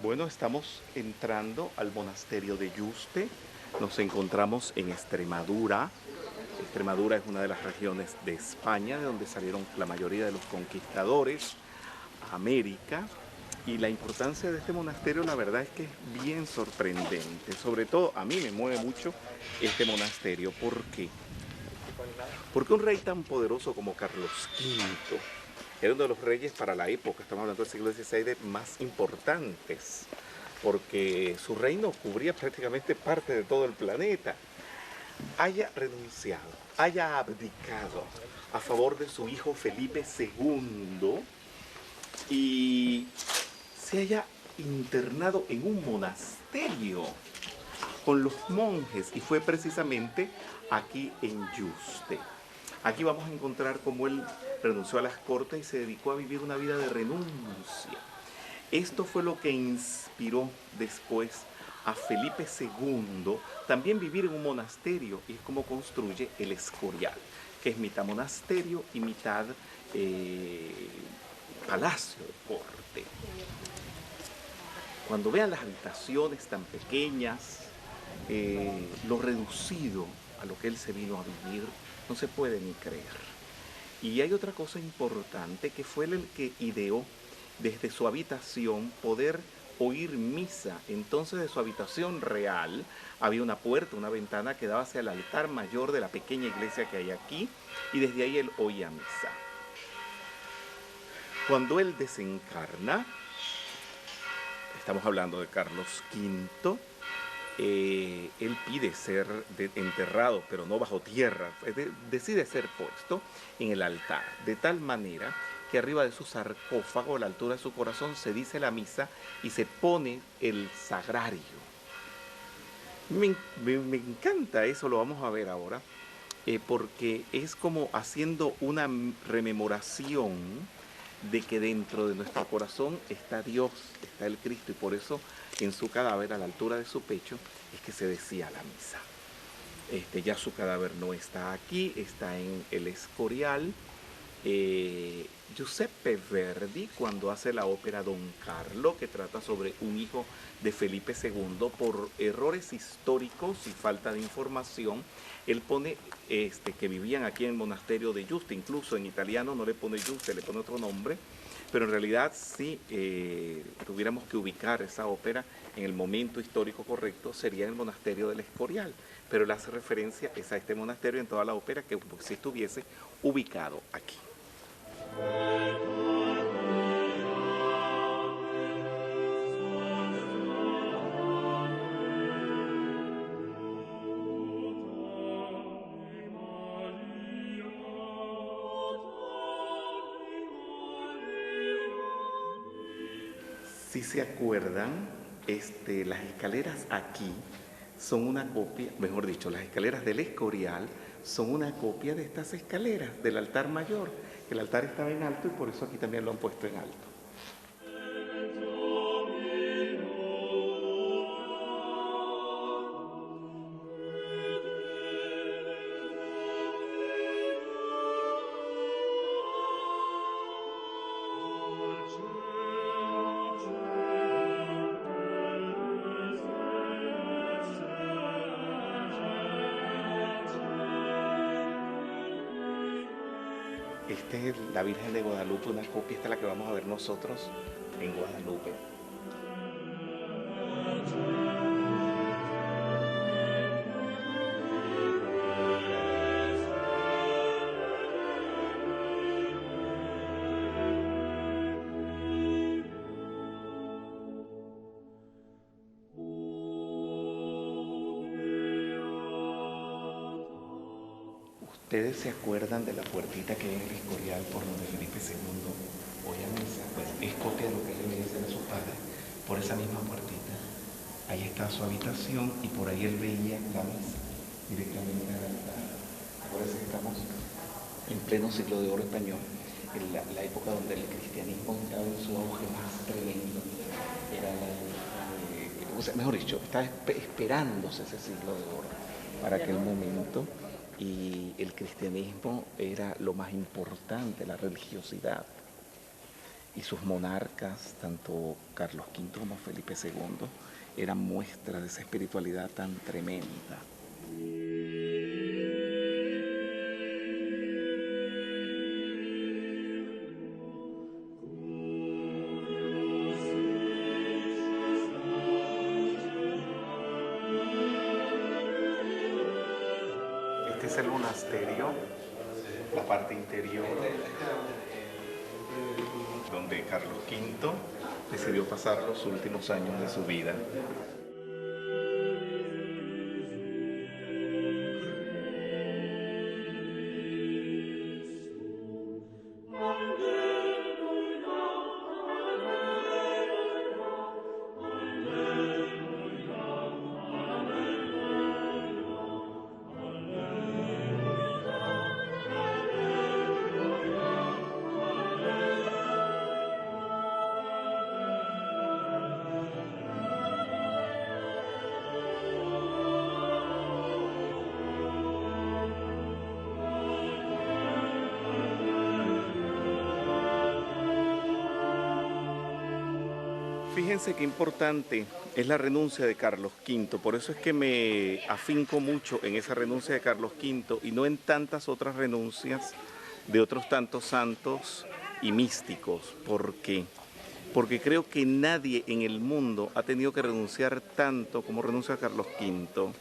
Bueno, estamos entrando al monasterio de Yuste. Nos encontramos en Extremadura. Extremadura es una de las regiones de España de donde salieron la mayoría de los conquistadores a América. Y la importancia de este monasterio, la verdad es que es bien sorprendente. Sobre todo a mí me mueve mucho este monasterio. ¿Por qué? Porque un rey tan poderoso como Carlos V era uno de los reyes para la época, estamos hablando del siglo XVI, de más importantes, porque su reino cubría prácticamente parte de todo el planeta, haya renunciado, haya abdicado a favor de su hijo Felipe II y se haya internado en un monasterio con los monjes, y fue precisamente aquí en Yuste. Aquí vamos a encontrar cómo él renunció a las cortes y se dedicó a vivir una vida de renuncia. Esto fue lo que inspiró después a Felipe II también vivir en un monasterio, y es como construye el Escorial, que es mitad monasterio y mitad palacio de corte. Cuando vean las habitaciones tan pequeñas, lo reducido a lo que él se vino a vivir, no se puede ni creer. Y hay otra cosa importante, que fue el que ideó desde su habitación poder oír misa. Entonces, de su habitación real había una puerta, una ventana que daba hacia el altar mayor de la pequeña iglesia que hay aquí, y desde ahí él oía misa. Cuando él desencarna, estamos hablando de Carlos V, él pide ser enterrado, pero no bajo tierra, decide ser puesto en el altar, de tal manera que arriba de su sarcófago, a la altura de su corazón, se dice la misa y se pone el sagrario. Me encanta eso, lo vamos a ver ahora, porque es como haciendo una rememoración de que dentro de nuestro corazón está Dios, está el Cristo, y por eso en su cadáver, a la altura de su pecho, es que se decía la misa. Ya su cadáver no está aquí, está en el Escorial. Giuseppe Verdi, cuando hace la ópera Don Carlo, que trata sobre un hijo de Felipe II, por errores históricos y falta de información, él pone que vivían aquí en el monasterio de Yuste. Incluso en italiano no le pone Yuste, le pone otro nombre, pero en realidad si tuviéramos que ubicar esa ópera en el momento histórico correcto, sería en el monasterio del Escorial, pero él hace referencia es a este monasterio en toda la ópera, que si estuviese ubicado aquí. Si se acuerdan, las escaleras aquí son una copia, mejor dicho, las escaleras del Escorial son una copia de estas escaleras del altar mayor. El altar estaba en alto y por eso aquí también lo han puesto en alto. Esta es la Virgen de Guadalupe, una copia, esta es la que vamos a ver nosotros en Guadalupe. ¿Ustedes se acuerdan de la puertita que hay en el Escorial por donde Felipe II oía misa? Pues es copia de lo que él le veía hacer a su padre, por esa misma puertita. Ahí está su habitación y por ahí él veía la misa directamente al altar. Acuérdense que estamos en pleno siglo de oro español, en la época donde el cristianismo estaba en su auge más tremendo. Era mejor dicho, estaba esperándose ese siglo de oro para aquel momento. Y el cristianismo era lo más importante, la religiosidad. y sus monarcas, tanto Carlos V como Felipe II, eran muestras de esa espiritualidad tan tremenda. Este es el monasterio, la parte interior, donde Carlos V decidió pasar los últimos años de su vida. Fíjense qué importante es la renuncia de Carlos V, por eso es que me afinco mucho en esa renuncia de Carlos V y no en tantas otras renuncias de otros tantos santos y místicos. ¿Por qué? Porque creo que nadie en el mundo ha tenido que renunciar tanto como renuncia Carlos V.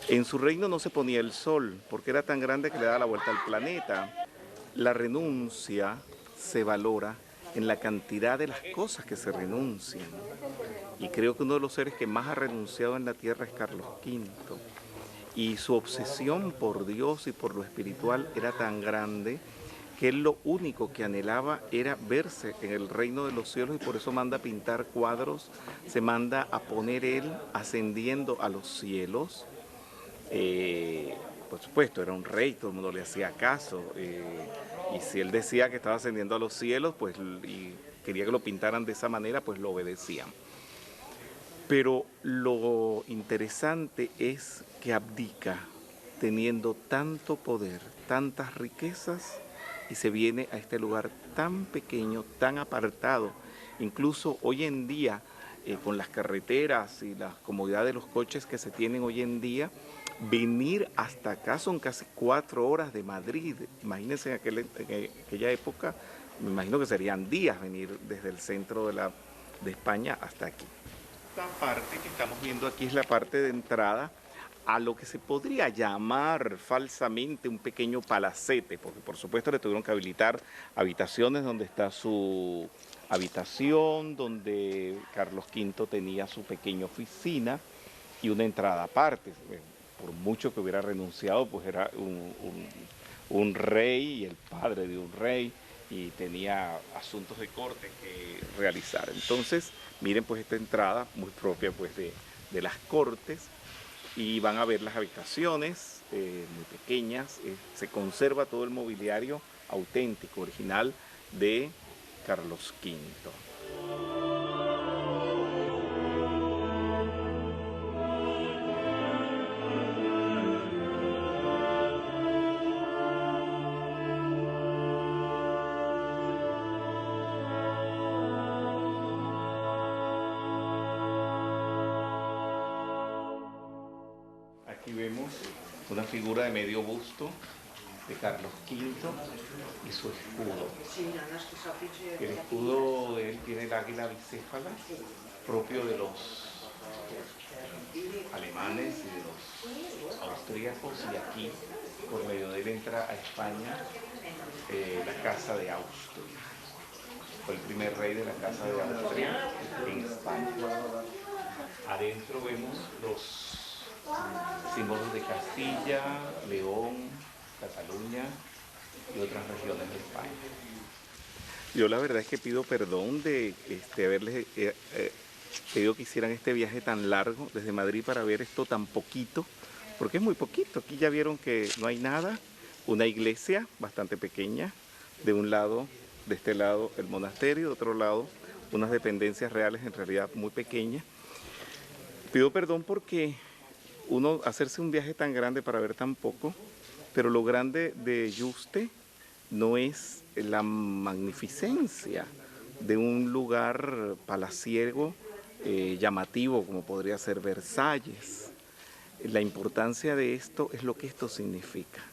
En su reino no se ponía el sol, porque era tan grande que le daba la vuelta al planeta. La renuncia se valora en la cantidad de las cosas que se renuncian. Y creo que uno de los seres que más ha renunciado en la tierra es Carlos V. Y su obsesión por Dios y por lo espiritual era tan grande que él lo único que anhelaba era verse en el reino de los cielos, y por eso manda a pintar cuadros, se manda a poner él ascendiendo a los cielos. Por supuesto, era un rey, todo el mundo le hacía caso, y si él decía que estaba ascendiendo a los cielos, pues, y quería que lo pintaran de esa manera, pues lo obedecían. Pero lo interesante es que abdica, teniendo tanto poder, tantas riquezas, y se viene a este lugar tan pequeño, tan apartado. Incluso hoy en día, con las carreteras y las comodidades de los coches que se tienen hoy en día, venir hasta acá son casi 4 horas de Madrid. Imagínense en aquella época, me imagino que serían días venir desde el centro de España hasta aquí. Esta parte que estamos viendo aquí es la parte de entrada a lo que se podría llamar falsamente un pequeño palacete, porque por supuesto le tuvieron que habilitar habitaciones donde está su habitación, donde Carlos V tenía su pequeña oficina y una entrada aparte. Por mucho que hubiera renunciado, pues era un rey y el padre de un rey, y tenía asuntos de corte que realizar. Entonces, miren pues esta entrada muy propia pues de las cortes, y van a ver las habitaciones muy pequeñas. Se conserva todo el mobiliario auténtico, original de Carlos V. Aquí vemos una figura de medio busto de Carlos V y su escudo. El escudo de él tiene el águila bicéfala, propio de los alemanes y de los austríacos, y aquí por medio de él entra a España la casa de Austria. Fue el primer rey de la casa de Austria en España. Adentro vemos los símbolos de Castilla, León, Cataluña y otras regiones de España. Yo la verdad es que pido perdón de haberles pedido que hicieran este viaje tan largo desde Madrid para ver esto tan poquito, porque es muy poquito. Aquí ya vieron que no hay nada, una iglesia bastante pequeña, de un lado, de este lado el monasterio, de otro lado unas dependencias reales en realidad muy pequeñas. Pido perdón porque uno hacerse un viaje tan grande para ver tan poco, pero lo grande de Yuste no es la magnificencia de un lugar palaciego llamativo como podría ser Versalles. La importancia de esto es lo que esto significa,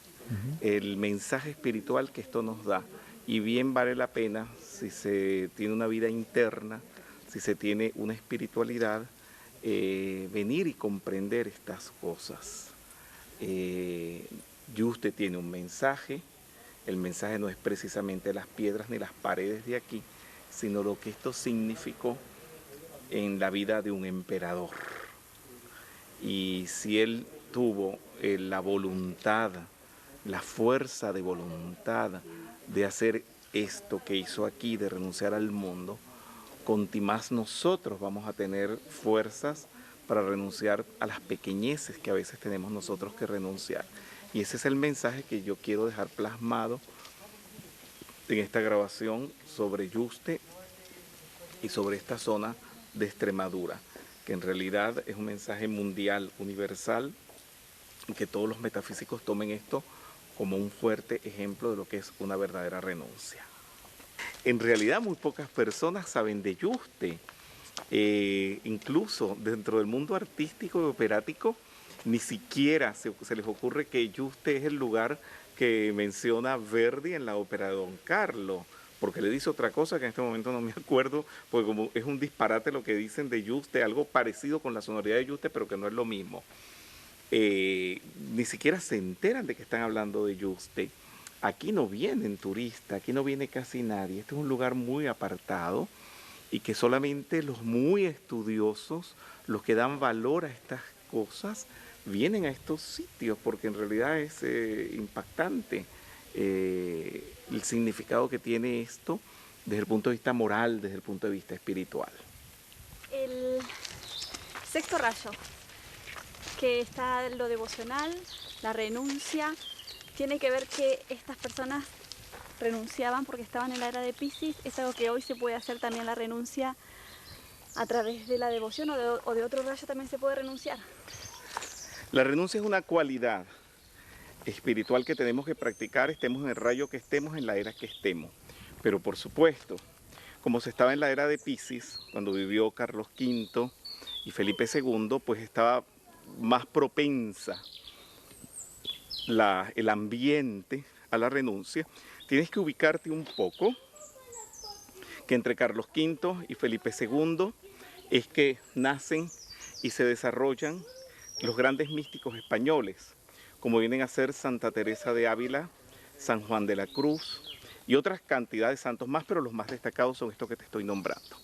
el mensaje espiritual que esto nos da. Y bien vale la pena, si se tiene una vida interna, si se tiene una espiritualidad, venir y comprender estas cosas. Yuste tiene un mensaje, el mensaje no es precisamente las piedras ni las paredes de aquí, sino lo que esto significó en la vida de un emperador. Y si él tuvo la voluntad, la fuerza de voluntad de hacer esto que hizo aquí, de renunciar al mundo, contimás nosotros vamos a tener fuerzas para renunciar a las pequeñeces que a veces tenemos nosotros que renunciar. Y ese es el mensaje que yo quiero dejar plasmado en esta grabación sobre Yuste y sobre esta zona de Extremadura, que en realidad es un mensaje mundial, universal, y que todos los metafísicos tomen esto como un fuerte ejemplo de lo que es una verdadera renuncia. En realidad muy pocas personas saben de Yuste, incluso dentro del mundo artístico y operático, ni siquiera se les ocurre que Yuste es el lugar que menciona Verdi en la ópera de Don Carlo, porque le dice otra cosa que en este momento no me acuerdo, porque como es un disparate lo que dicen de Yuste, algo parecido con la sonoridad de Yuste, pero que no es lo mismo. Ni siquiera se enteran de que están hablando de Yuste. Aquí no vienen turistas, aquí no viene casi nadie. Este es un lugar muy apartado y que solamente los muy estudiosos, los que dan valor a estas cosas, vienen a estos sitios, porque en realidad es impactante el significado que tiene esto desde el punto de vista moral, desde el punto de vista espiritual. El sexto rayo, que está lo devocional, la renuncia, tiene que ver que estas personas renunciaban porque estaban en la era de Piscis. Es algo que hoy se puede hacer también, la renuncia a través de la devoción, o de otro rayo también se puede renunciar. La renuncia es una cualidad espiritual que tenemos que practicar, estemos en el rayo que estemos, en la era que estemos. Pero por supuesto, como se estaba en la era de Piscis, cuando vivió Carlos V y Felipe II, pues estaba más propensa el ambiente a la renuncia. Tienes que ubicarte un poco que entre Carlos V y Felipe II es que nacen y se desarrollan los grandes místicos españoles, como vienen a ser Santa Teresa de Ávila, San Juan de la Cruz y otras cantidades de santos más, pero los más destacados son estos que te estoy nombrando,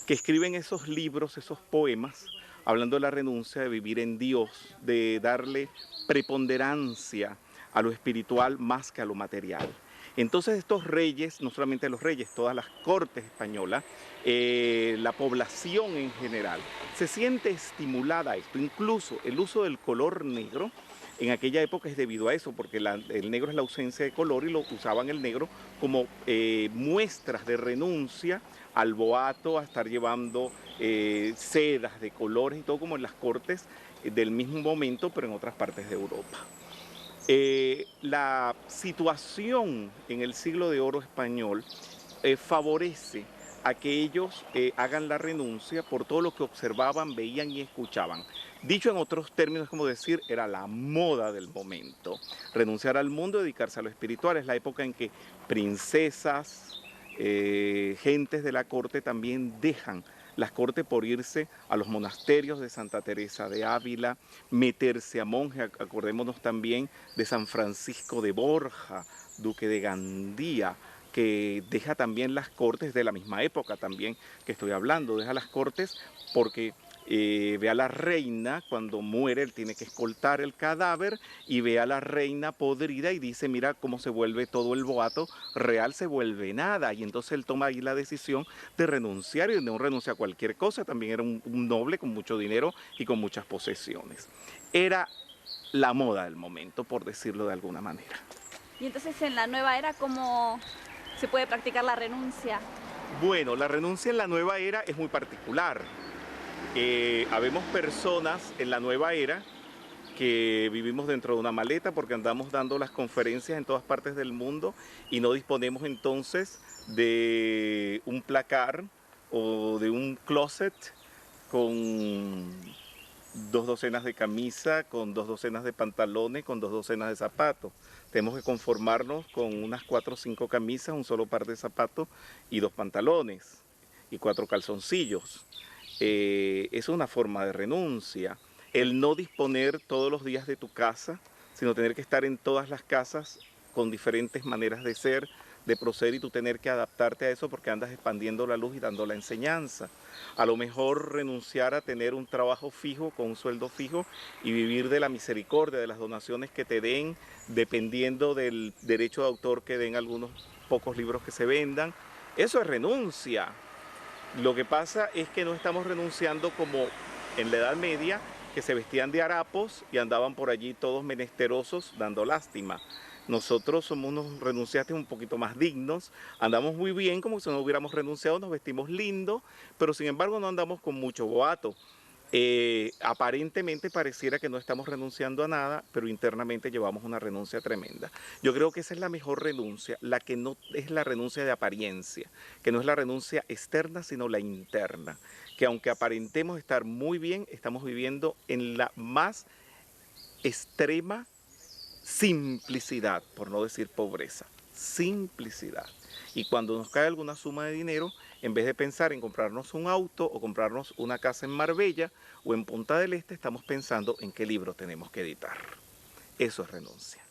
que escriben esos libros, esos poemas, hablando de la renuncia, de vivir en Dios, de darle preponderancia a lo espiritual más que a lo material. Entonces estos reyes, no solamente los reyes, todas las cortes españolas, la población en general, se siente estimulada a esto. Incluso el uso del color negro en aquella época es debido a eso, porque el negro es la ausencia de color y lo usaban el negro como muestras de renuncia al boato, a estar llevando sedas de colores y todo como en las cortes del mismo momento, pero en otras partes de Europa. La situación en el siglo de oro español favorece a que ellos hagan la renuncia por todo lo que observaban, veían y escuchaban. Dicho en otros términos, como decir, era la moda del momento. Renunciar al mundo, dedicarse a lo espiritual. Es la época en que princesas, gentes de la corte también dejan las cortes por irse a los monasterios de Santa Teresa de Ávila, meterse a monje. Acordémonos también de San Francisco de Borja, duque de Gandía, que deja también las cortes de la misma época también que estoy hablando, deja las cortes porque ve a la reina cuando muere, él tiene que escoltar el cadáver y ve a la reina podrida y dice, mira cómo se vuelve todo el boato real, se vuelve nada, y entonces él toma ahí la decisión de renunciar, y no renuncia a cualquier cosa, también era un noble con mucho dinero y con muchas posesiones. Era la moda del momento, por decirlo de alguna manera. Y entonces en la nueva era, ¿cómo se puede practicar la renuncia? Bueno, la renuncia en la nueva era es muy particular. Habemos personas en la nueva era que vivimos dentro de una maleta porque andamos dando las conferencias en todas partes del mundo y no disponemos entonces de un placar o de un closet con 2 docenas de camisa, con 2 docenas de pantalones, con 2 docenas de zapatos. Tenemos que conformarnos con unas 4 o 5 camisas, un solo par de zapatos y 2 pantalones y 4 calzoncillos. Es una forma de renuncia. El no disponer todos los días de tu casa, sino tener que estar en todas las casas con diferentes maneras de ser, de proceder, y tú tener que adaptarte a eso porque andas expandiendo la luz y dando la enseñanza. A lo mejor renunciar a tener un trabajo fijo con un sueldo fijo y vivir de la misericordia, de las donaciones que te den, dependiendo del derecho de autor que den algunos pocos libros que se vendan. Eso es renuncia. Lo que pasa es que no estamos renunciando como en la Edad Media, que se vestían de harapos y andaban por allí todos menesterosos dando lástima. Nosotros somos unos renunciantes un poquito más dignos, andamos muy bien como si no hubiéramos renunciado, nos vestimos lindo, pero sin embargo no andamos con mucho boato. Aparentemente pareciera que no estamos renunciando a nada, pero internamente llevamos una renuncia tremenda. Yo creo que esa es la mejor renuncia, la que no es la renuncia de apariencia, que no es la renuncia externa, sino la interna, que aunque aparentemos estar muy bien, estamos viviendo en la más extrema simplicidad, por no decir pobreza, simplicidad. Y cuando nos cae alguna suma de dinero, en vez de pensar en comprarnos un auto o comprarnos una casa en Marbella o en Punta del Este, estamos pensando en qué libro tenemos que editar. Eso es renuncia.